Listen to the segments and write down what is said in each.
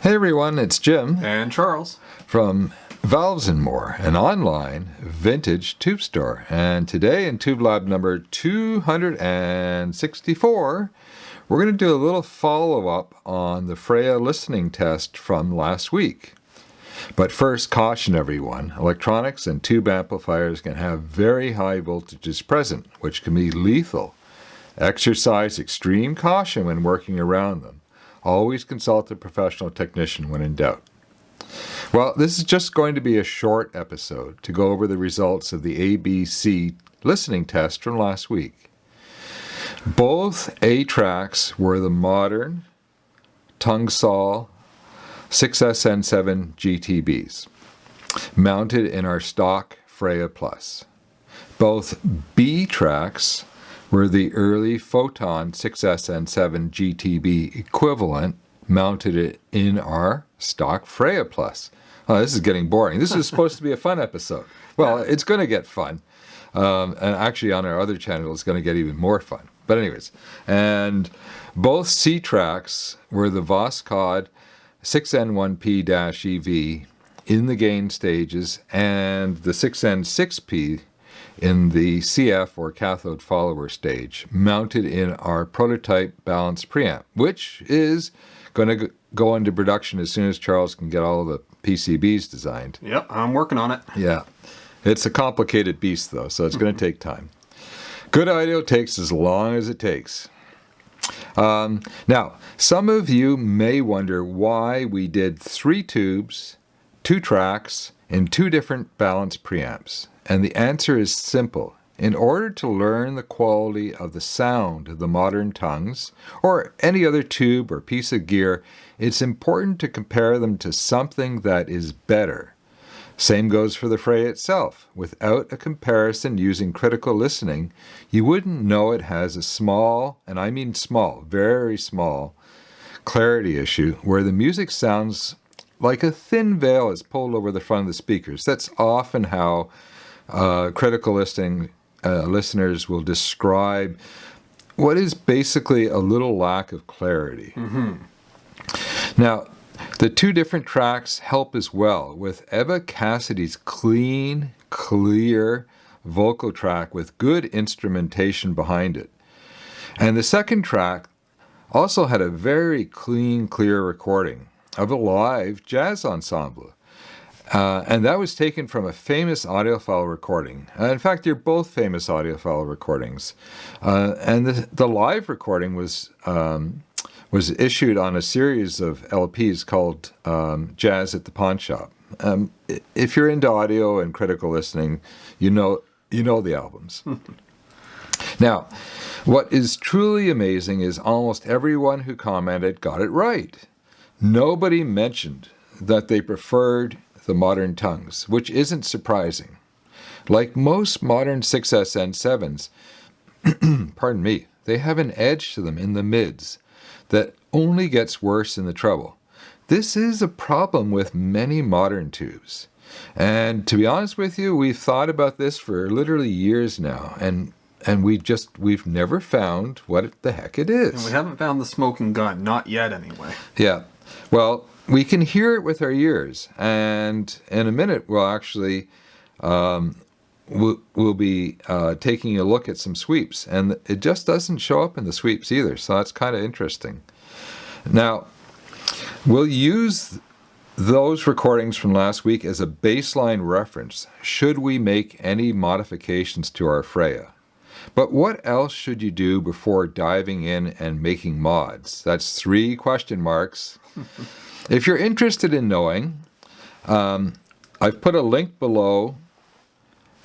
Hey everyone, it's Jim And Charles. from Valves and More, an online vintage tube store. And today in Tube Lab number 264, we're going to do a little follow-up on the Freya listening test from last week. But first, caution everyone, electronics and tube amplifiers can have very high voltages present, which can be lethal. Exercise extreme caution when working around them. Always consult a professional technician when in doubt. Well, this is just going to be a short episode to go over the results of the ABC listening test from last week. Both A tracks were the modern Tungsol 6SN7 GTBs, mounted in our stock Freya Plus. Both B tracks were the early Photon 6SN7 GTB equivalent, mounted in our stock Freya Plus. Oh, this is getting boring. This is supposed to be a fun episode. Well, it's going to get fun. And actually on our other channel, it's going to get even more fun. But anyways, and both C tracks were the Voskhod 6N1P-EV in the gain stages and the 6N6P in the CF or cathode follower stage, mounted in our prototype balanced preamp, which is going to go into production as soon as Charles can get all the PCBs designed. Yep, I'm working on it. Yeah. It's a complicated beast, though, so it's going to take time. Good audio takes as long as it takes. Now, some of you may wonder why we did 3 tubes, 2 tracks, in 2 different balanced preamps. And the answer is simple. In order to learn the quality of the sound of the modern Tungs, or any other tube or piece of gear, it's important to compare them to something that is better. Same goes for the Freya itself. Without a comparison using critical listening, you wouldn't know it has a small, and I mean small, very small, clarity issue where the music sounds like a thin veil is pulled over the front of the speakers. That's often how critical listening listeners will describe what is basically a little lack of clarity. Now, the 2 different tracks help as well, with Eva Cassidy's clean, clear vocal track with good instrumentation behind it. And the second track also had a very clean, clear recording of a live jazz ensemble. And that was taken from a famous audiophile recording. In fact, they're both famous audiophile recordings. And the live recording was issued on a series of LPs called Jazz at the Pawn Shop. If you're into audio and critical listening, you know the albums. Now, what is truly amazing is almost everyone who commented got it right. Nobody mentioned that they preferred the modern Tungs, which isn't surprising. Like most modern 6SN7s, pardon me, they have an edge to them in the mids that only gets worse in the treble. This is a problem with many modern tubes. And to be honest with you, we've thought about this for literally years now, and we've never found what the heck it is. And we haven't found the smoking gun, not yet anyway. Yeah. Well, we can hear it with our ears, and in a minute we'll actually we'll be taking a look at some sweeps, and it just doesn't show up in the sweeps either, so that's kind of interesting. Now, we'll use those recordings from last week as a baseline reference should we make any modifications to our Freya. But what else should you do before diving in and making mods? That's 3 question marks. If you're interested in knowing, I've put a link below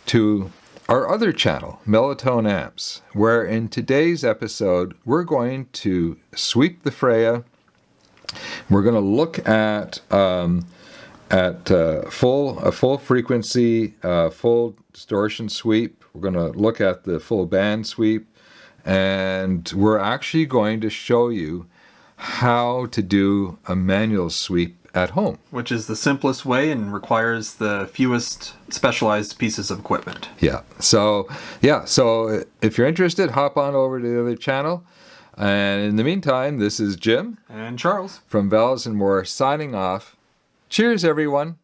to our other channel, Melotone Amps, where in today's episode, we're going to sweep the Freya. We're going to look at full frequency, full distortion sweep. We're going to look at the full band sweep, and we're actually going to show you how to do a manual sweep at home. Which is the simplest way and requires the fewest specialized pieces of equipment. So if you're interested, hop on over to the other channel. And in the meantime, this is Jim And Charles. from Vowels and More signing off. Cheers, everyone.